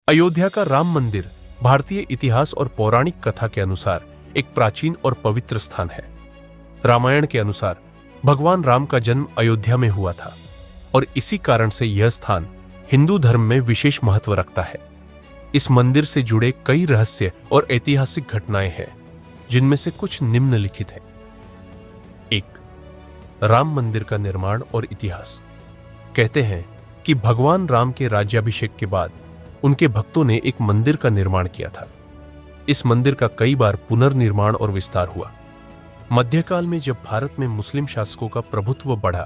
अयोध्या का राम मंदिर भारतीय इतिहास और पौराणिक कथा के अनुसार एक प्राचीन और पवित्र स्थान है। रामायण के अनुसार भगवान राम का जन्म अयोध्या में हुआ था और इसी कारण से यह स्थान हिंदू धर्म में विशेष महत्व रखता है। इस मंदिर से जुड़े कई रहस्य और ऐतिहासिक घटनाएं हैं, जिनमें से कुछ निम्नलिखित हैं। 1. राम मंदिर का निर्माण और इतिहास। कहते हैं कि भगवान राम के राज्याभिषेक के बाद उनके भक्तों ने एक मंदिर का निर्माण किया था। इस मंदिर का कई बार पुनर्निर्माण और विस्तार हुआ। मध्यकाल में जब भारत में मुस्लिम शासकों का प्रभुत्व बढ़ा,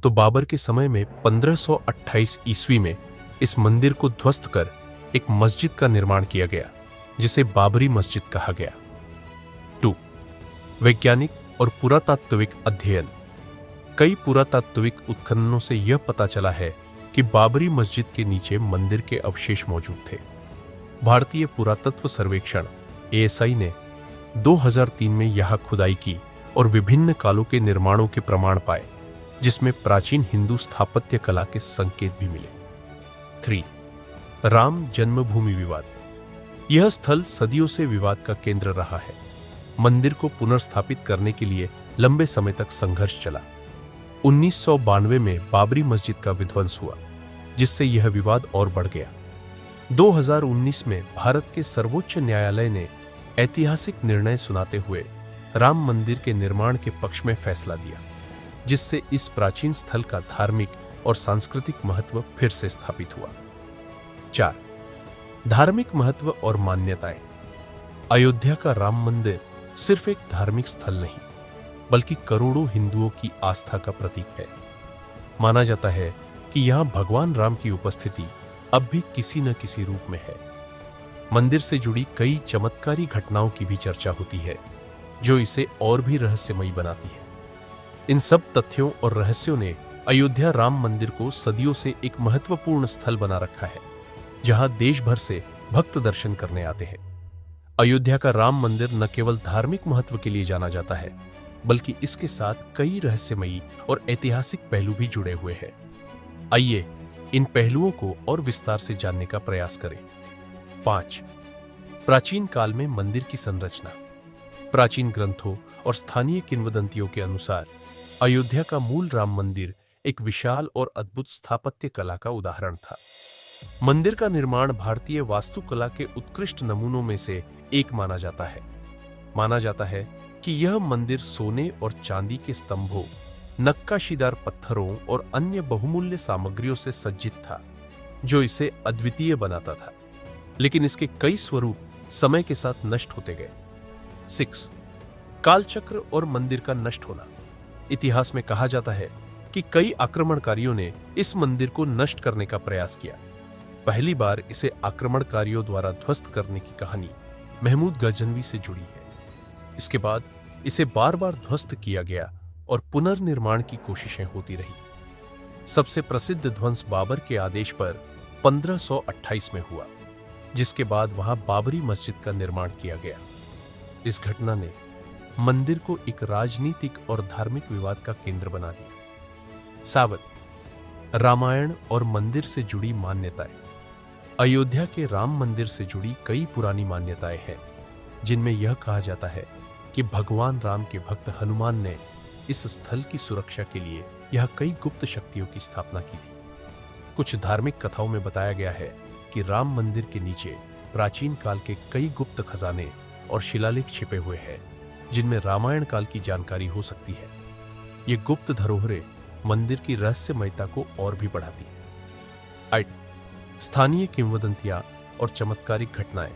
तो बाबर के समय में 1528 ईस्वी में इस मंदिर को ध्वस्त कर एक मस्जिद का निर्माण किया गया, जिसे बाबरी मस्जिद कहा गया। 2. वैज्ञानिक और पुरातात्विक अध्ययन। कई पुरातात्विक उत्खननों से यह पता चला है कि बाबरी मस्जिद के नीचे मंदिर के अवशेष मौजूद थे। भारतीय पुरातत्व सर्वेक्षण ASI ने 2003 में यहां खुदाई की और विभिन्न कालों के निर्माणों के प्रमाण पाए, जिसमें प्राचीन हिंदू स्थापत्य कला के संकेत भी मिले। 3. राम जन्मभूमि विवाद। यह स्थल सदियों से विवाद का केंद्र रहा है। मंदिर को पुनर्स्थापित करने के लिए लंबे समय तक संघर्ष चला। 1992 में बाबरी मस्जिद का विध्वंस हुआ, जिससे यह विवाद और बढ़ गया। 2019 में भारत के सर्वोच्च न्यायालय ने ऐतिहासिक निर्णय सुनाते हुए राम मंदिर के निर्माण के पक्ष में फैसला दिया, जिससे इस प्राचीन स्थल का धार्मिक और सांस्कृतिक महत्व फिर से स्थापित हुआ। 4. धार्मिक महत्व और मान्यताएं। अयोध्या का राम मंदिर सिर्फ एक धार्मिक स्थल नहीं, बल्कि करोड़ों हिंदुओं की आस्था का प्रतीक है। माना जाता है कि यहां भगवान राम की उपस्थिति अब भी किसी न किसी रूप में है। मंदिर से जुड़ी कई चमत्कारी घटनाओं की भी चर्चा होती है, जो इसे और भी रहस्यमयी बनाती है। इन सब तथ्यों और रहस्यों ने अयोध्या राम मंदिर को सदियों से एक महत्वपूर्ण स्थल बना रखा है, जहां देश भर से भक्त दर्शन करने आते हैं। अयोध्या का राम मंदिर न केवल धार्मिक महत्व के लिए जाना जाता है, बल्कि इसके साथ कई रहस्यमयी और ऐतिहासिक पहलू भी जुड़े हुए हैं। आइए इन पहलुओं को और विस्तार से जानने का प्रयास करें। 5. प्राचीन काल में मंदिर की संरचना। प्राचीन ग्रंथों और स्थानीय किंवदंतियों के अनुसार अयोध्या का मूल राम मंदिर एक विशाल और अद्भुत स्थापत्य कला का उदाहरण था। मंदिर का निर्माण भारतीय वास्तुकला के उत्कृष्ट नमूनों में से एक माना जाता है। माना जाता है कि यह मंदिर सोने और चांदी के स्तंभों, नक्काशीदार पत्थरों और अन्य बहुमूल्य सामग्रियों से सज्जित था, जो इसे अद्वितीय बनाता था। लेकिन इसके कई स्वरूप समय के साथ नष्ट होते गए। 6. कालचक्र और मंदिर का नष्ट होना। इतिहास में कहा जाता है कि कई आक्रमणकारियों ने इस मंदिर को नष्ट करने का प्रयास किया। पहली बार इसे आक्रमणकारियों द्वारा ध्वस्त करने की कहानी महमूद गजनवी से जुड़ी है। इसके बाद इसे बार बार ध्वस्त किया गया और पुनर्निर्माण की कोशिशें होती रही। सबसे प्रसिद्ध ध्वंस बाबर के आदेश पर 1528 में हुआ, जिसके बाद वहां बाबरी मस्जिद का निर्माण किया गया। इस घटना ने मंदिर को एक राजनीतिक और धार्मिक विवाद का केंद्र बना दिया। 7. रामायण और मंदिर से जुड़ी मान्यताएं। अयोध्या के राम मंदिर से जुड़ी कई पुरानी मान्यताएं हैं, जिनमें यह कहा जाता है कि भगवान राम के भक्त हनुमान ने इस स्थल की सुरक्षा के लिए यहां कई गुप्त शक्तियों की स्थापना की थी। कुछ धार्मिक कथाओं में बताया गया है कि राम मंदिर के नीचे प्राचीन काल के कई गुप्त खजाने और शिलालेख छिपे हुए हैं, जिनमें रामायण काल की जानकारी हो सकती है। ये गुप्त धरोहरें मंदिर की रहस्यमयता को और भी बढ़ाती है। 8. स्थानीय किंवदंतियां और चमत्कारिक घटनाएं।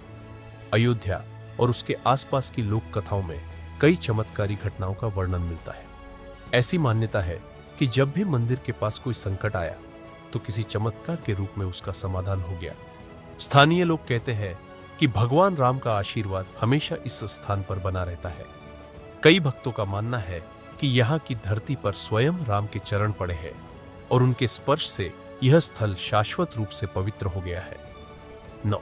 अयोध्या और उसके आसपास की लोक कथाओं में कई चमत्कारी घटनाओं का वर्णन मिलता है। ऐसी मान्यता है कि जब भी मंदिर के पास कोई संकट आया, तो किसी चमत्कार के रूप में उसका समाधान हो गया। स्थानीय लोग कहते हैं कि भगवान राम का आशीर्वाद हमेशा इस स्थान पर बना रहता है। कई भक्तों का मानना है कि यहाँ की धरती पर स्वयं राम के चरण पड़े हैं और उनके स्पर्श से यह स्थल शाश्वत रूप से पवित्र हो गया है। 9.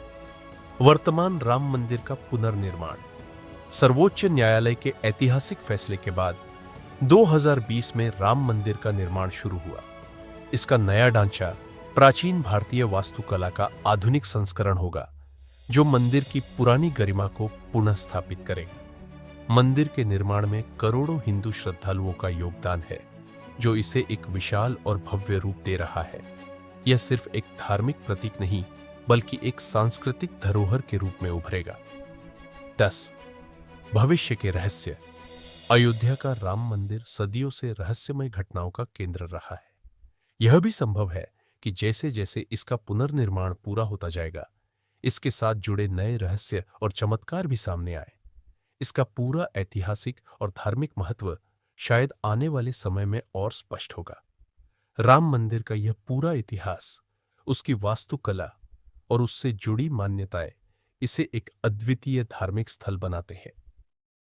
वर्तमान राम मंदिर का पुनर्निर्माण। सर्वोच्च न्यायालय के ऐतिहासिक फैसले के बाद 2020 में राम मंदिर का निर्माण शुरू हुआ। इसका नया ढांचा प्राचीन भारतीय वास्तुकला का आधुनिक संस्करण होगा जो मंदिर की पुरानी गरिमा को पुनः स्थापित करेगा। मंदिर के निर्माण में करोड़ों हिंदू श्रद्धालुओं का योगदान है जो इसे एक विशाल और भव्य रूप दे रहा है। यह सिर्फ एक धार्मिक प्रतीक नहीं बल्कि एक सांस्कृतिक धरोहर के रूप में उभरेगा। 10 भविष्य के रहस्य। अयोध्या का राम मंदिर सदियों से रहस्यमय घटनाओं का केंद्र रहा है। यह भी संभव है कि जैसे जैसे इसका पुनर्निर्माण पूरा होता जाएगा, इसके साथ जुड़े नए रहस्य और चमत्कार भी सामने आए। इसका पूरा ऐतिहासिक और धार्मिक महत्व शायद आने वाले समय में और स्पष्ट होगा। राम मंदिर का यह पूरा इतिहास, उसकी वास्तुकला और उससे जुड़ी मान्यताएं इसे एक अद्वितीय धार्मिक स्थल बनाते हैं।